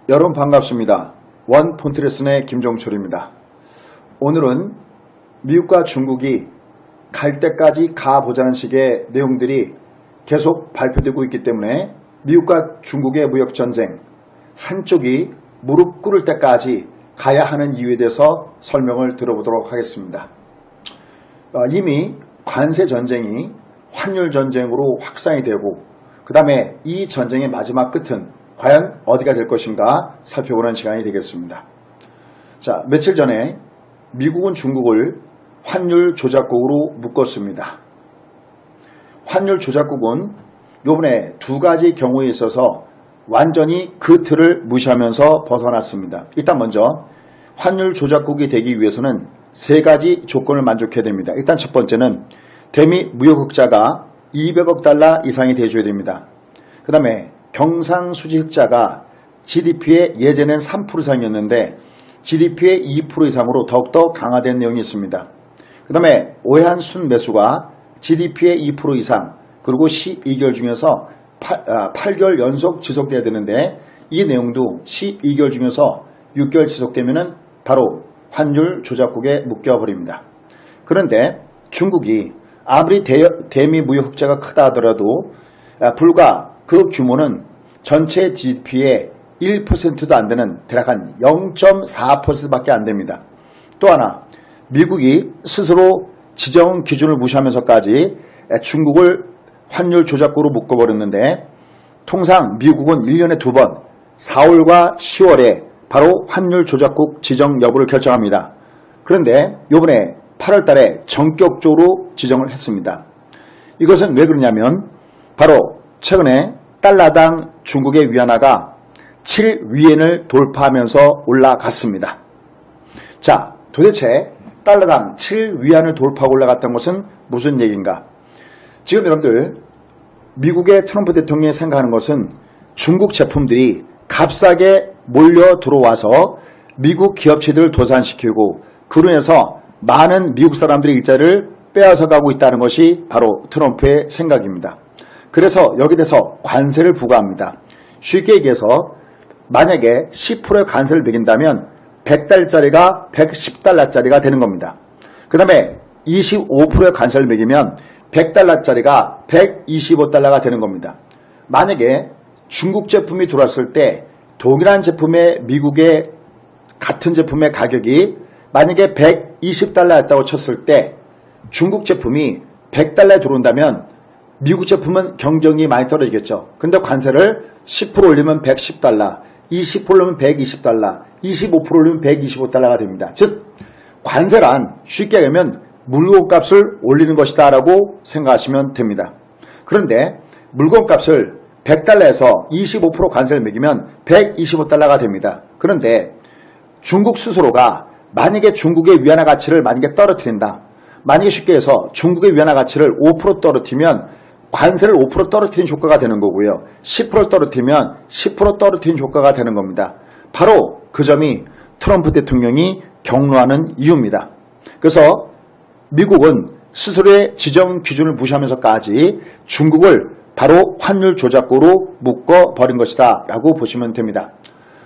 여러분 반갑습니다. 원 폰트레슨의 김종철입니다. 오늘은 미국과 중국이 갈 때까지 가보자는 식의 내용들이 계속 발표되고 있기 때문에 미국과 중국의 무역전쟁, 한쪽이 무릎 꿇을 때까지 가야 하는 이유에 대해서 설명을 들어보도록 하겠습니다. 이미 관세전쟁이 환율전쟁으로 확산이 되고 그 다음에 이 전쟁의 마지막 끝은 과연 어디가 될 것인가 살펴보는 시간이 되겠습니다. 자, 며칠 전에 미국은 중국을 환율 조작국으로 묶었습니다. 환율 조작국은 이번에 두 가지 경우에 있어서 완전히 그 틀을 무시하면서 벗어났습니다. 일단 먼저 환율 조작국이 되기 위해서는 세 가지 조건을 만족해야 됩니다. 일단 첫 번째는 대미 무역 흑자가 200억 달러 이상이 돼줘야 됩니다. 그 다음에 경상수지 흑자가 GDP의 예전엔 3% 이상이었는데 GDP의 2% 이상으로 더욱더 강화된 내용이 있습니다. 그 다음에 오해한 순매수가 GDP의 2% 이상 그리고 12개월 중에서 8개월 연속 지속돼야 되는데 이 내용도 12개월 중에서 6개월 지속되면 바로 환율 조작국에 묶여버립니다. 그런데 중국이 아무리 대미 무역 흑자가 크다 하더라도 불과 그 규모는 전체 GDP의 1%도 안 되는 대략 한 0.4%밖에 안 됩니다. 또 하나 미국이 스스로 지정 기준을 무시하면서까지 중국을 환율 조작국으로 묶어버렸는데 통상 미국은 1년에 2번 4월과 10월에 바로 환율 조작국 지정 여부를 결정합니다. 그런데 이번에 8월 달에 전격적으로 지정을 했습니다. 이것은 왜 그러냐면 바로 최근에 달러당 중국의 위안화가 7위엔을 돌파하면서 올라갔습니다. 자, 도대체 달러당 7위안을 돌파하고 올라갔던 것은 무슨 얘기인가? 지금 여러분들 미국의 트럼프 대통령이 생각하는 것은 중국 제품들이 값싸게 몰려 들어와서 미국 기업체들을 도산시키고 그로 인해서 많은 미국 사람들의 일자리를 빼앗아가고 있다는 것이 바로 트럼프의 생각입니다. 그래서 여기에 대해서 관세를 부과합니다. 쉽게 얘기해서 만약에 10%의 관세를 매긴다면 100달러짜리가 110달러짜리가 되는 겁니다. 그 다음에 25%의 관세를 매기면 100달러짜리가 125달러가 되는 겁니다. 만약에 중국 제품이 들어왔을 때 동일한 제품의 미국의 같은 제품의 가격이 만약에 120달러였다고 쳤을 때 중국 제품이 100달러에 들어온다면 미국 제품은 경쟁이 많이 떨어지겠죠. 근데 관세를 10% 올리면 110달러, 20% 올리면 120달러, 25% 올리면 125달러가 됩니다. 즉 관세란 쉽게 얘기하면 물건값을 올리는 것이다 라고 생각하시면 됩니다. 그런데 물건값을 100달러에서 25% 관세를 매기면 125달러가 됩니다. 그런데 중국 스스로가 만약에 중국의 위안화 가치를 만약에 떨어뜨린다. 만약에 쉽게 해서 중국의 위안화 가치를 5% 떨어뜨리면 관세를 5% 떨어뜨린 효과가 되는 거고요. 10% 떨어뜨리면 10% 떨어뜨린 효과가 되는 겁니다. 바로 그 점이 트럼프 대통령이 경로하는 이유입니다. 그래서 미국은 스스로의 지정 기준을 무시하면서까지 중국을 바로 환율 조작국으로 묶어버린 것이다 라고 보시면 됩니다.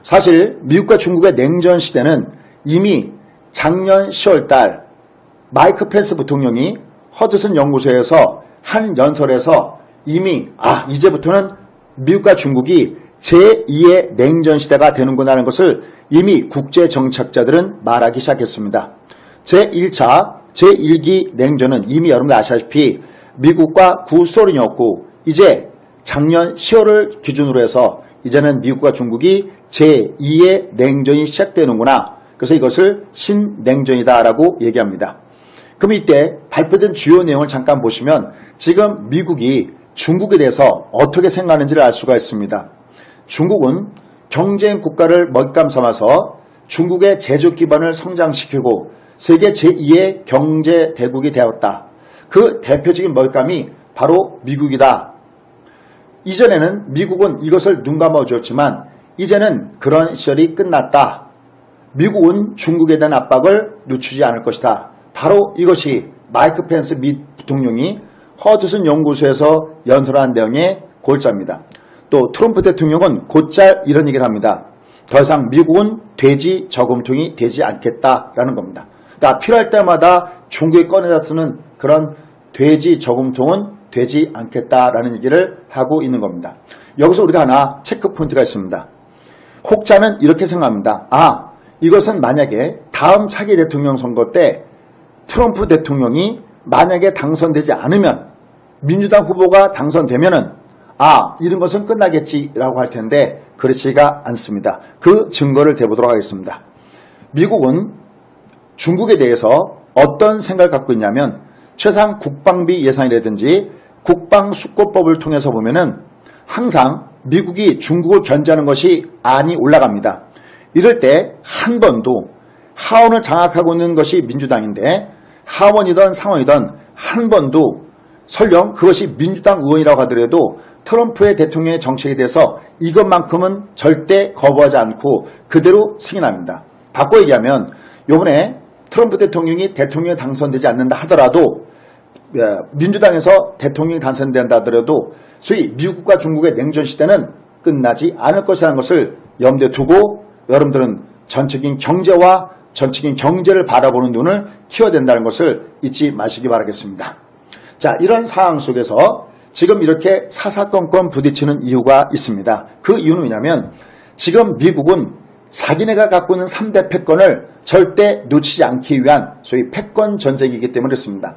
사실 미국과 중국의 냉전 시대는 이미 작년 10월달 마이크 펜스 부통령이 허드슨 연구소에서 한 연설에서 이미 이제부터는 미국과 중국이 제2의 냉전 시대가 되는구나 하는 것을 이미 국제정책자들은 말하기 시작했습니다. 제1차, 제1기 냉전은 이미 여러분들 아시다시피 미국과 구소련이었고 이제 작년 10월을 기준으로 해서 이제는 미국과 중국이 제2의 냉전이 시작되는구나. 그래서 이것을 신냉전이다라고 얘기합니다. 그럼 이때 발표된 주요 내용을 잠깐 보시면 지금 미국이 중국에 대해서 어떻게 생각하는지를 알 수가 있습니다. 중국은 경쟁 국가를 먹잇감 삼아서 중국의 제조 기반을 성장시키고 세계 제2의 경제 대국이 되었다. 그 대표적인 먹잇감이 바로 미국이다. 이전에는 미국은 이것을 눈감아 주었지만 이제는 그런 시절이 끝났다. 미국은 중국에 대한 압박을 늦추지 않을 것이다. 바로 이것이 마이크 펜스 미 부통령이 허드슨 연구소에서 연설한 내용의 골자입니다. 또 트럼프 대통령은 곧잘 이런 얘기를 합니다. 더 이상 미국은 돼지 저금통이 되지 않겠다라는 겁니다. 그러니까 필요할 때마다 중국이 꺼내다 쓰는 그런 돼지 저금통은 되지 않겠다라는 얘기를 하고 있는 겁니다. 여기서 우리가 하나 체크 포인트가 있습니다. 혹자는 이렇게 생각합니다. 이것은 만약에 다음 차기 대통령 선거 때 트럼프 대통령이 만약에 당선되지 않으면 민주당 후보가 당선되면은 이런 것은 끝나겠지라고 할 텐데 그렇지가 않습니다. 그 증거를 대보도록 하겠습니다. 미국은 중국에 대해서 어떤 생각을 갖고 있냐면 최상 국방비 예산이라든지 국방수권법을 통해서 보면은 항상 미국이 중국을 견제하는 것이 안이 올라갑니다. 이럴 때 한 번도 하원을 장악하고 있는 것이 민주당인데 하원이든 상원이든 한 번도 설령 그것이 민주당 의원이라고 하더라도 트럼프의 대통령의 정책에 대해서 이것만큼은 절대 거부하지 않고 그대로 승인합니다. 바꿔 얘기하면 이번에 트럼프 대통령이 대통령에 당선되지 않는다 하더라도 민주당에서 대통령이 당선된다 하더라도 소위 미국과 중국의 냉전시대는 끝나지 않을 것이라는 것을 염두에 두고 여러분들은 전체적인 경제와 전체적인 경제를 바라보는 눈을 키워야 된다는 것을 잊지 마시기 바라겠습니다. 자, 이런 상황 속에서 지금 이렇게 사사건건 부딪히는 이유가 있습니다. 그 이유는 뭐냐면 지금 미국은 자기네가 갖고 있는 3대 패권을 절대 놓치지 않기 위한 소위 패권 전쟁이기 때문에 그렇습니다.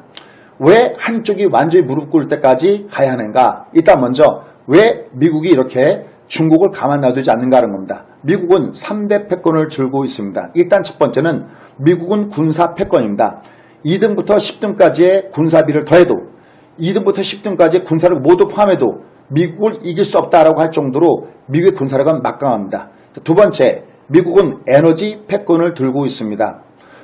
왜 한쪽이 완전히 무릎 꿇을 때까지 가야 하는가? 일단 먼저 왜 미국이 이렇게 중국을 가만 놔두지 않는가 하는 겁니다. 미국은 3대 패권을 들고 있습니다. 일단 첫 번째는 미국은 군사 패권입니다. 2등부터 10등까지의 군사비를 더해도 2등부터 10등까지의 군사력 모두 포함해도 미국을 이길 수 없다라고 할 정도로 미국의 군사력은 막강합니다. 두 번째, 미국은 에너지 패권을 들고 있습니다.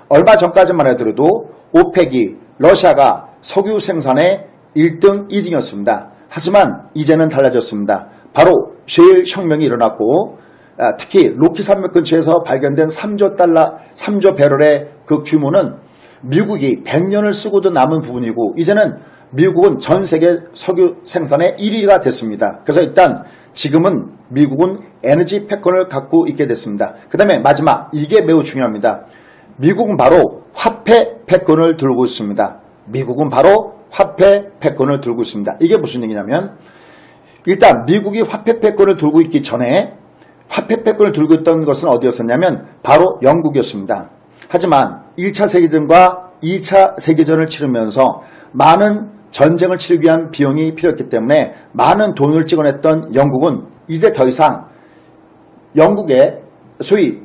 얼마 전까지만 해도 오펙이 러시아가 석유 생산의 1등, 2등이었습니다. 하지만 이제는 달라졌습니다. 바로 셰일 혁명이 일어났고 특히 로키 산맥 근처에서 발견된 3조 배럴의 그 규모는 미국이 100년을 쓰고도 남은 부분이고 이제는 미국은 전 세계 석유 생산의 1위가 됐습니다. 그래서 일단 지금은 미국은 에너지 패권을 갖고 있게 됐습니다. 그 다음에 마지막, 이게 매우 중요합니다. 미국은 바로 화폐 패권을 들고 있습니다. 미국은 바로 화폐 패권을 들고 있습니다. 이게 무슨 얘기냐면 일단 미국이 화폐 패권을 들고 있기 전에 화폐 패권을 들고 있던 것은 어디였었냐면 바로 영국이었습니다. 하지만 1차 세계전과 2차 세계전을 치르면서 많은 전쟁을 치르기 위한 비용이 필요했기 때문에 많은 돈을 찍어냈던 영국은 이제 더 이상 영국의 소위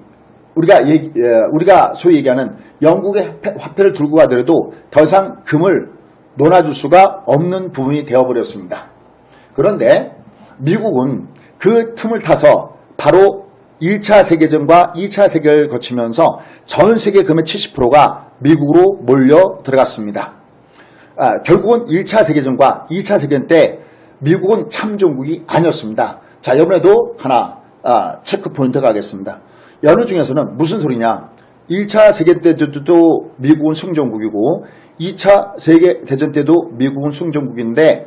우리가 소위 얘기하는 영국의 화폐를 들고 가더라도 더 이상 금을 논아줄 수가 없는 부분이 되어버렸습니다. 그런데 미국은 그 틈을 타서 바로 1차 세계전과 2차 세계를 거치면서 전 세계 금의 70%가 미국으로 몰려 들어갔습니다. 결국은 1차 세계전과 2차 세계전 때 미국은 참전국이 아니었습니다. 자, 이번에도 하나 체크 포인트가 가겠습니다. 연휴 중에서는 무슨 소리냐? 1차 세계대전 때도 미국은 승전국이고 2차 세계대전 때도 미국은 승전국인데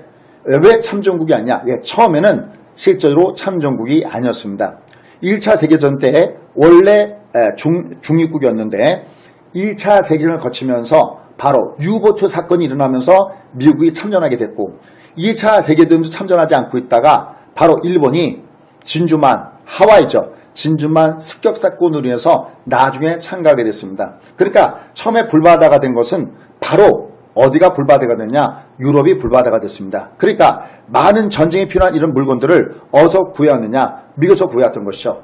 왜 참전국이 아니냐? 처음에는 실제로 참전국이 아니었습니다. 1차 세계전 때 원래 중립국이었는데 1차 세계전을 거치면서 바로 유보트 사건이 일어나면서 미국이 참전하게 됐고 2차 세계대전도 참전하지 않고 있다가 바로 일본이 진주만, 하와이죠. 진주만 습격 사건으로 인해서 나중에 참가하게 됐습니다. 그러니까 처음에 불바다가 된 것은 바로 어디가 불바다가 됐냐? 유럽이 불바다가 됐습니다. 그러니까 많은 전쟁에 필요한 이런 물건들을 어디서 구해왔느냐? 미국에서 구해왔던 것이죠.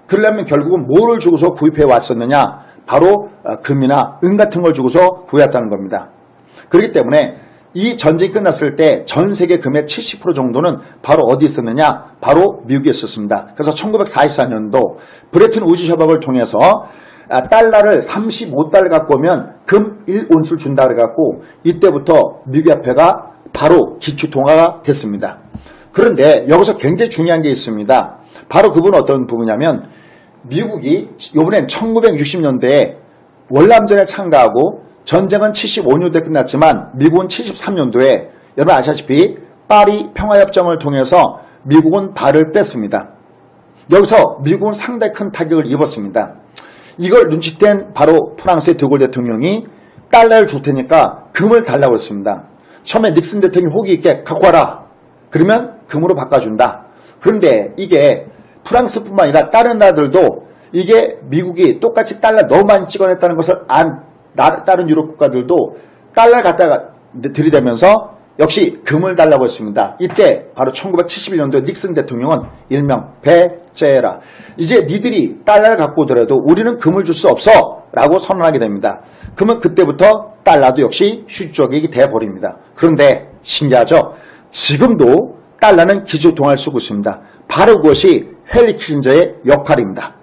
그러려면 결국은 뭐를 주고서 구입해 왔었느냐? 바로 금이나 은 같은 걸 주고서 구해왔다는 겁니다. 그렇기 때문에 이 전쟁이 끝났을 때 전 세계 금의 70% 정도는 바로 어디 있었느냐? 바로 미국에 있었습니다. 그래서 1944년도 브레튼 우즈 협약을 통해서 달러를 35달러 갖고 오면 금 1온스를 준다 그래갖고 이때부터 미국 화폐가 바로 기축통화가 됐습니다. 그런데 여기서 굉장히 중요한 게 있습니다. 바로 그 부분은 어떤 부분이냐면 미국이 이번엔 1960년대에 월남전에 참가하고 전쟁은 75년도에 끝났지만 미국은 73년도에 여러분 아시다시피 파리 평화협정을 통해서 미국은 발을 뺐습니다. 여기서 미국은 상당히 큰 타격을 입었습니다. 이걸 눈치챈 바로 프랑스의 드골 대통령이 달러를 줄 테니까 금을 달라고 했습니다. 처음에 닉슨 대통령이 호기 있게 갖고 와라. 그러면 금으로 바꿔준다. 그런데 이게 프랑스뿐만 아니라 다른 나라들도 이게 미국이 똑같이 달러 너무 많이 찍어냈다는 것을 다른 유럽 국가들도 달러를 갖다가 들이대면서 역시 금을 달라고 했습니다. 이때 바로 1971년도에 닉슨 대통령은 일명 배째라. 이제 니들이 달러를 갖고 오더라도 우리는 금을 줄 수 없어 라고 선언하게 됩니다. 그러면 그때부터 달러도 역시 슈저객이 돼버립니다. 그런데 신기하죠? 지금도 달러는 기축통화를 쓰고 있습니다. 바로 그것이 헨리 키신저의 역할입니다.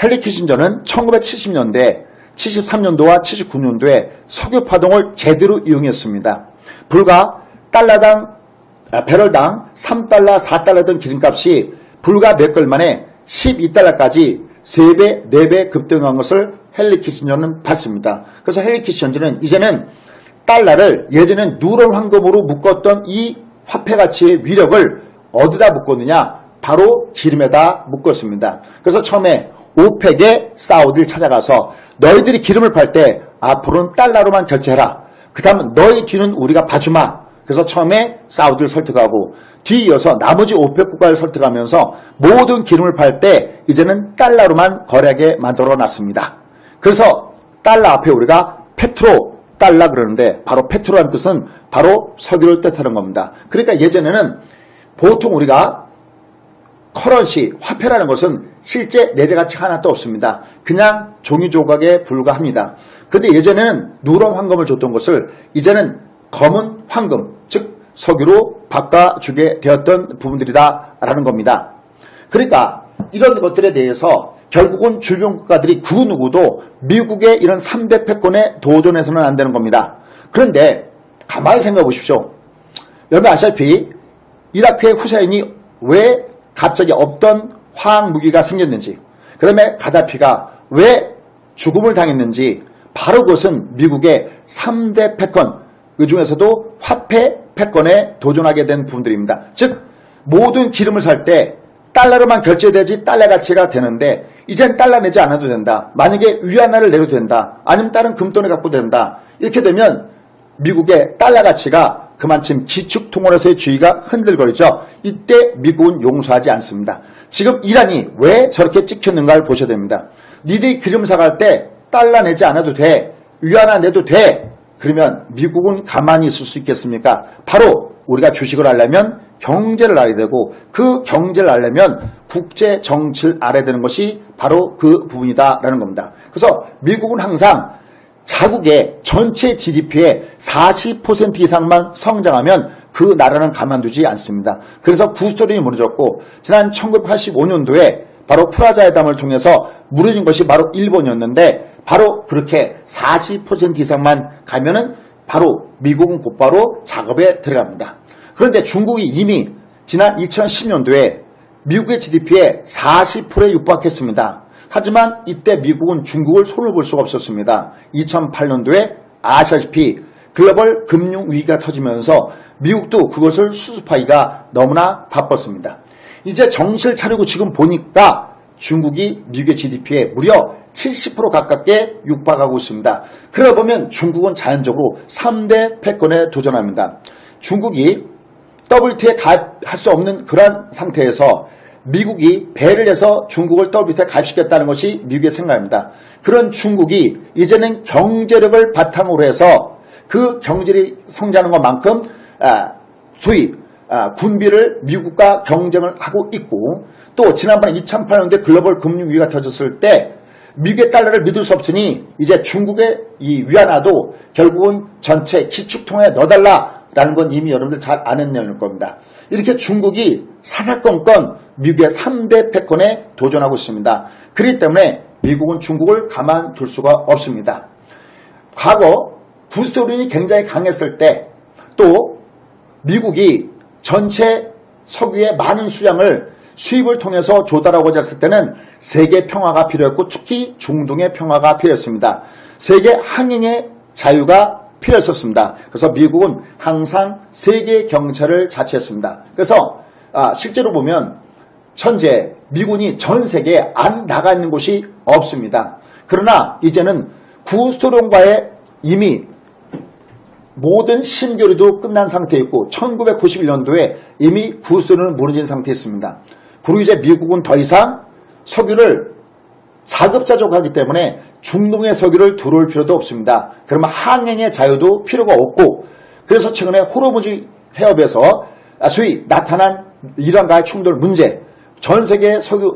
헨리 키신저는 1970년대, 73년도와 79년도에 석유 파동을 제대로 이용했습니다. 불과 배럴당 3달러, 4달러던 기름값이 불과 몇 개월 만에 12달러까지 3배, 4배 급등한 것을 헨리 키신저는 봤습니다. 그래서 헨리 키신저는 이제는 달러를 예전엔 누런 황금으로 묶었던 이 화폐 가치의 위력을 어디다 묶었느냐? 바로 기름에다 묶었습니다. 그래서 처음에 오펙의 사우디를 찾아가서 너희들이 기름을 팔 때 앞으로는 달러로만 결제해라. 그 다음 너희 뒤는 우리가 봐주마. 그래서 처음에 사우디를 설득하고 뒤이어서 나머지 오펙 국가를 설득하면서 모든 기름을 팔 때 이제는 달러로만 거래하게 만들어놨습니다. 그래서 달러 앞에 우리가 페트로 달러 그러는데 바로 페트로란 뜻은 바로 석유를 뜻하는 겁니다. 그러니까 예전에는 보통 우리가 커런시, 화폐라는 것은 실제 내재 가치가 하나도 없습니다. 그냥 종이 조각에 불과합니다. 그런데 예전에는 누런 황금을 줬던 것을 이제는 검은 황금, 즉 석유로 바꿔주게 되었던 부분들이다라는 겁니다. 그러니까 이런 것들에 대해서 결국은 주변 국가들이 그 누구도 미국의 이런 3대 패권에 도전해서는 안 되는 겁니다. 그런데 가만히 생각해 보십시오. 여러분 아시다시피 이라크의 후세인이 왜 갑자기 없던 화학 무기가 생겼는지, 그 다음에 가다피가 왜 죽음을 당했는지, 바로 그것은 미국의 3대 패권, 그 중에서도 화폐 패권에 도전하게 된 부분들입니다. 즉 모든 기름을 살 때 달러로만 결제되지 달러 가치가 되는데 이젠 달러 내지 않아도 된다. 만약에 위안화를 내도 된다. 아니면 다른 금돈을 갖고 된다. 이렇게 되면 미국의 달러 가치가 그만큼 기축통화로서의 주의가 흔들거리죠. 이때 미국은 용서하지 않습니다. 지금 이란이 왜 저렇게 찍혔는가를 보셔야 됩니다. 니들이 기름 사갈 때 달러 내지 않아도 돼. 위안화 내도 돼. 그러면 미국은 가만히 있을 수 있겠습니까? 바로 우리가 주식을 하려면 경제를 알아야 되고 그 경제를 알려면 국제 정치를 알아야 되는 것이 바로 그 부분이다라는 겁니다. 그래서 미국은 항상 자국의 전체 GDP의 40% 이상만 성장하면 그 나라는 가만두지 않습니다. 그래서 구스토린이 무너졌고 지난 1985년도에 바로 프라자회담을 통해서 무너진 것이 바로 일본이었는데 바로 그렇게 40% 이상만 가면은 바로 미국은 곧바로 작업에 들어갑니다. 그런데 중국이 이미 지난 2010년도에 미국의 GDP의 40%에 육박했습니다. 하지만 이때 미국은 중국을 손을 볼 수가 없었습니다. 2008년도에 아시다시피 글로벌 금융 위기가 터지면서 미국도 그것을 수습하기가 너무나 바빴습니다. 이제 정신을 차리고 지금 보니까 중국이 미국의 GDP에 무려 70% 가깝게 육박하고 있습니다. 그러다 보면 중국은 자연적으로 3대 패권에 도전합니다. 중국이 WTO에 가입할 수 없는 그런 상태에서 미국이 배를 해서 중국을 WTO에 가입시켰다는 것이 미국의 생각입니다. 그런 중국이 이제는 경제력을 바탕으로 해서 그 경제력이 성장하는 것만큼 소위 군비를 미국과 경쟁을 하고 있고 또 지난번에 2008년도에 글로벌 금융위기가 터졌을 때 미국의 달러를 믿을 수 없으니 이제 중국의 이 위안화도 결국은 전체 기축통화에 넣어달라라는 건 이미 여러분들 잘 아는 내용일 겁니다. 이렇게 중국이 사사건건 미국의 3대 패권에 도전하고 있습니다. 그렇기 때문에 미국은 중국을 가만둘 수가 없습니다. 과거 구스토린이 굉장히 강했을 때 또 미국이 전체 석유의 많은 수량을 수입을 통해서 조달하고자 했을 때는 세계 평화가 필요했고 특히 중동의 평화가 필요했습니다. 세계 항행의 자유가 필요했었습니다. 그래서 미국은 항상 세계 경제를 자처했습니다. 그래서 실제로 보면 현재 미군이 전 세계에 안 나가 있는 곳이 없습니다. 그러나 이제는 구소련과의 이미 모든 신교류도 끝난 상태에 있고 1991년도에 이미 구소련은 무너진 상태에 있습니다. 그리고 이제 미국은 더 이상 석유를 자급자족하기 때문에 중동의 석유를 들어올 필요도 없습니다. 그러면 항행의 자유도 필요가 없고, 그래서 최근에 호르무즈 해협에서 소위 나타난 이란과의 충돌 문제, 전 세계 석유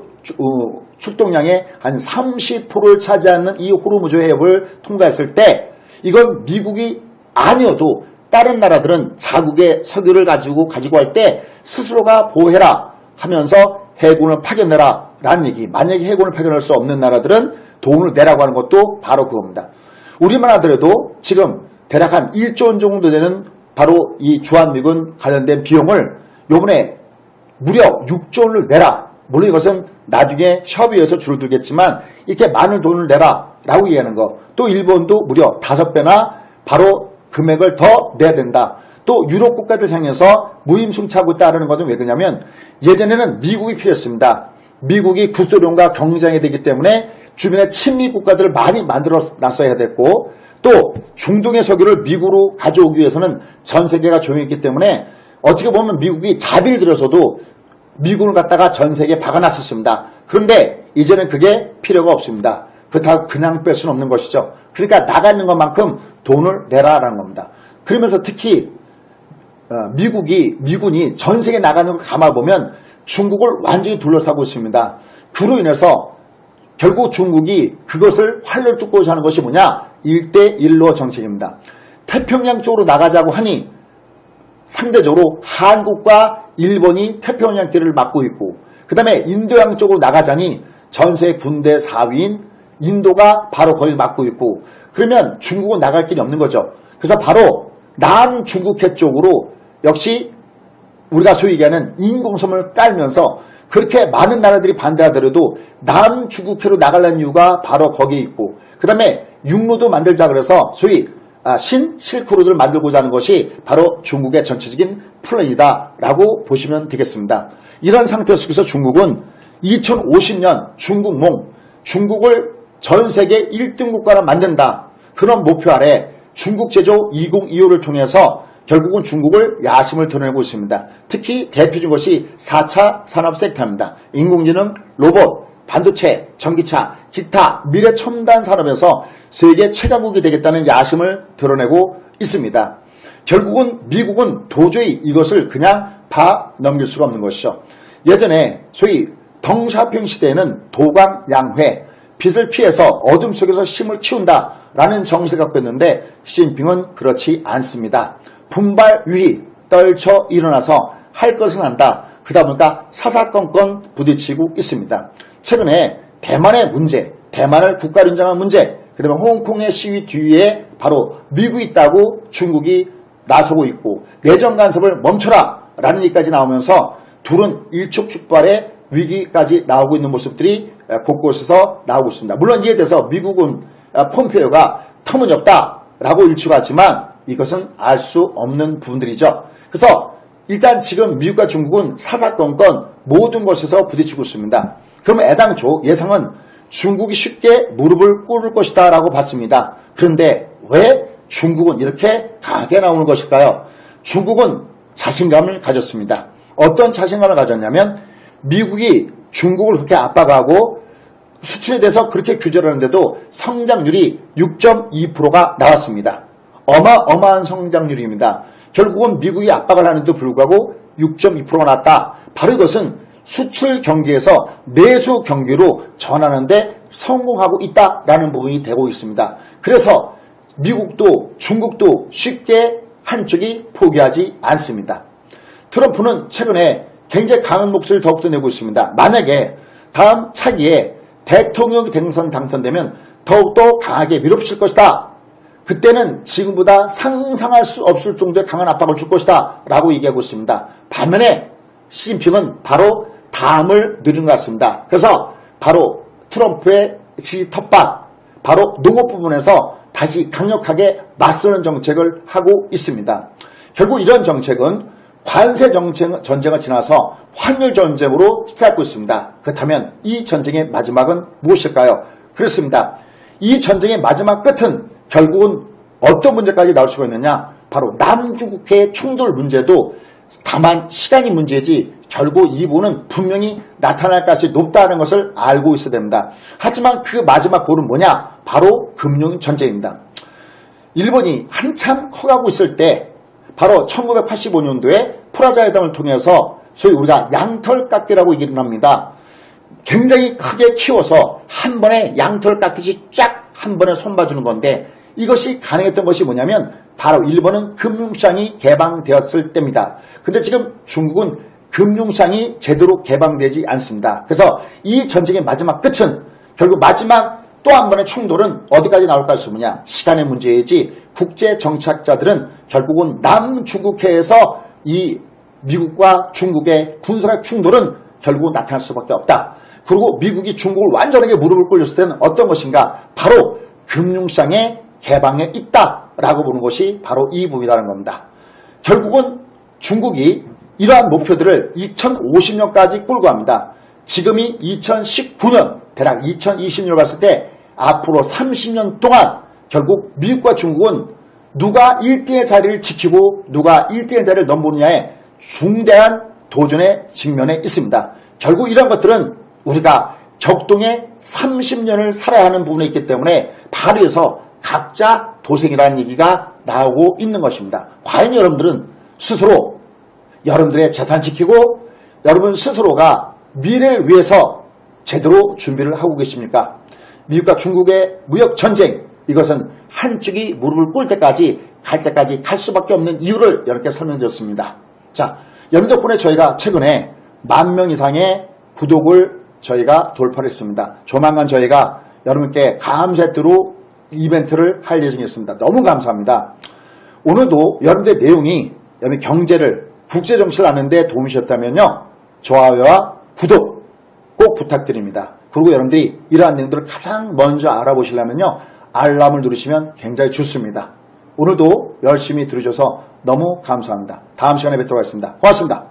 출동량의 한 30%를 차지하는 이 호르무즈 해협을 통과했을 때 이건 미국이 아니어도 다른 나라들은 자국의 석유를 가지고 할 때 스스로가 보호해라 하면서 해군을 파견내라 라는 얘기. 만약에 해군을 파견할 수 없는 나라들은 돈을 내라고 하는 것도 바로 그겁니다. 우리만 하더라도 지금 대략 한 1조 원 정도 되는 바로 이 주한미군 관련된 비용을 요번에 무려 6조 원을 내라. 물론 이것은 나중에 협의해서 줄어들겠지만 이렇게 많은 돈을 내라 라고 얘기하는 거. 또 일본도 무려 5배나 바로 금액을 더 내야 된다. 또 유럽 국가들 향해서 무임승차하고 있다는 것은 왜 그러냐면 예전에는 미국이 필요했습니다. 미국이 구소련과 경쟁이 되기 때문에 주변에 친미 국가들을 많이 만들어 놨어야 됐고, 또 중동의 석유를 미국으로 가져오기 위해서는 전 세계가 조용했기 때문에 어떻게 보면 미국이 자비를 들여서도 미군을 갖다가 전 세계에 박아놨었습니다. 그런데 이제는 그게 필요가 없습니다. 그렇다고 그냥 뺄 수는 없는 것이죠. 그러니까 나가 있는 것만큼 돈을 내라라는 겁니다. 그러면서 특히 미군이 전 세계에 나가는 걸 감아보면 중국을 완전히 둘러싸고 있습니다. 그로 인해서 결국 중국이 그것을 활로를 뚫고자 하는 것이 뭐냐? 1대1로 정책입니다. 태평양 쪽으로 나가자고 하니 상대적으로 한국과 일본이 태평양 길을 막고 있고, 그 다음에 인도양 쪽으로 나가자니 전세 군대 4위인 인도가 바로 거기를 막고 있고, 그러면 중국은 나갈 길이 없는 거죠. 그래서 바로 남중국해 쪽으로 역시 우리가 소위 얘기하는 인공섬을 깔면서 그렇게 많은 나라들이 반대하더라도 남중국해로 나가려는 이유가 바로 거기에 있고, 그 다음에 육로도 만들자 그래서 소위 실크로드를 만들고자 하는 것이 바로 중국의 전체적인 플랜이다라고 보시면 되겠습니다. 이런 상태 속에서 중국은 2050년 중국을 전 세계 1등 국가로 만든다. 그런 목표 아래 중국 제조 2025를 통해서 결국은 중국을 야심을 드러내고 있습니다. 특히 대표적인 것이 4차 산업 섹터입니다. 인공지능, 로봇, 반도체, 전기차, 기타 미래 첨단 산업에서 세계 최강국이 되겠다는 야심을 드러내고 있습니다. 결국은 미국은 도저히 이것을 그냥 봐 넘길 수가 없는 것이죠. 예전에 소위 덩샤오핑 시대에는 도광양회, 빛을 피해서 어둠 속에서 힘을 키운다라는 정신을 갖고 있는데 시진핑은 그렇지 않습니다. 분발위기 떨쳐 일어나서 할 것은 한다. 그러다 보니까 사사건건 부딪히고 있습니다. 최근에 대만의 문제, 대만을 국가로 인정한 문제, 그 다음에 홍콩의 시위 뒤에 바로 미국이 있다고 중국이 나서고 있고, 내정 간섭을 멈춰라 라는 얘기까지 나오면서 둘은 일촉즉발의 위기까지 나오고 있는 모습들이 곳곳에서 나오고 있습니다. 물론 이에 대해서 미국은 폼페이오가 터무니없다라고 일축하지만 이것은 알 수 없는 부분들이죠. 그래서 일단 지금 미국과 중국은 사사건건 모든 것에서 부딪히고 있습니다. 그러면 애당초 예상은 중국이 쉽게 무릎을 꿇을 것이다 라고 봤습니다. 그런데 왜 중국은 이렇게 강하게 나오는 것일까요? 중국은 자신감을 가졌습니다. 어떤 자신감을 가졌냐면 미국이 중국을 그렇게 압박하고 수출에 대해서 그렇게 규제를 하는데도 성장률이 6.2%가 나왔습니다. 어마어마한 성장률입니다. 결국은 미국이 압박을 하는데도 불구하고 6.2%가 나왔다. 바로 이것은 수출 경기에서 내수 경기로 전환하는데 성공하고 있다라는 부분이 되고 있습니다. 그래서 미국도 중국도 쉽게 한쪽이 포기하지 않습니다. 트럼프는 최근에 굉장히 강한 목소리를 더욱더 내고 있습니다. 만약에 다음 차기에 대통령 당선되면 더욱더 강하게 밀어붙일 것이다. 그때는 지금보다 상상할 수 없을 정도의 강한 압박을 줄 것이다 라고 얘기하고 있습니다. 반면에 시진핑은 바로 다음을 누리는 것 같습니다. 그래서 바로 트럼프의 지지 텃밭, 바로 농업 부분에서 다시 강력하게 맞서는 정책을 하고 있습니다. 결국 이런 정책은 관세 전쟁을 지나서 환율 전쟁으로 시작하고 있습니다. 그렇다면 이 전쟁의 마지막은 무엇일까요? 그렇습니다. 이 전쟁의 마지막 끝은 결국은 어떤 문제까지 나올 수가 있느냐? 바로 남중국해의 충돌 문제도 다만 시간이 문제지 결국 이 부분은 분명히 나타날 가능성이 높다는 것을 알고 있어야 됩니다. 하지만 그 마지막 고는 뭐냐? 바로 금융전쟁입니다. 일본이 한참 커가고 있을 때 바로 1985년도에 프라자 회담을 통해서 소위 우리가 양털 깎기라고 얘기를 합니다. 굉장히 크게 키워서 한 번에 양털 깎듯이 쫙 한 번에 손봐주는 건데 이것이 가능했던 것이 뭐냐면 바로 일본은 금융시장이 개방되었을 때입니다. 근데 지금 중국은 금융시장이 제대로 개방되지 않습니다. 그래서 이 전쟁의 마지막 끝은 결국 마지막 또 한 번의 충돌은 어디까지 나올까 해서 뭐냐? 시간의 문제이지 국제정치학자들은 결국은 남중국해에서 이 미국과 중국의 군사력 충돌은 결국 나타날 수밖에 없다. 그리고 미국이 중국을 완전하게 무릎을 꿇렸을 때는 어떤 것인가? 바로 금융시장의 개방에 있다라고 보는 것이 바로 이 부분이라는 겁니다. 결국은 중국이 이러한 목표들을 2050년까지 끌고 갑니다. 지금이 2019년, 대략 2020년을 봤을 때 앞으로 30년 동안 결국 미국과 중국은 누가 1등의 자리를 지키고 누가 1등의 자리를 넘보느냐에 중대한 도전의 직면에 있습니다. 결국 이런 것들은 우리가 격동에 30년을 살아야 하는 부분에 있기 때문에 바로 여기서 각자 도생이라는 얘기가 나오고 있는 것입니다. 과연 여러분들은 스스로 여러분들의 재산 지키고 여러분 스스로가 미래를 위해서 제대로 준비를 하고 계십니까? 미국과 중국의 무역전쟁, 이것은 한쪽이 무릎을 꿇을 때까지 갈 때까지 갈 수밖에 없는 이유를 여러분께 설명드렸습니다. 자, 여러분 덕분에 저희가 최근에 10,000명 이상의 구독을 저희가 돌파를 했습니다. 조만간 저희가 여러분께 감사세트로 이벤트를 할 예정이었습니다. 너무 감사합니다. 오늘도 여러분들의 내용이 여러분 경제를 국제정치를 아는 데 도움이 되셨다면요. 좋아요와 구독 꼭 부탁드립니다. 그리고 여러분들이 이러한 내용들을 가장 먼저 알아보시려면요. 알람을 누르시면 굉장히 좋습니다. 오늘도 열심히 들어주셔서 너무 감사합니다. 다음 시간에 뵙도록 하겠습니다. 고맙습니다.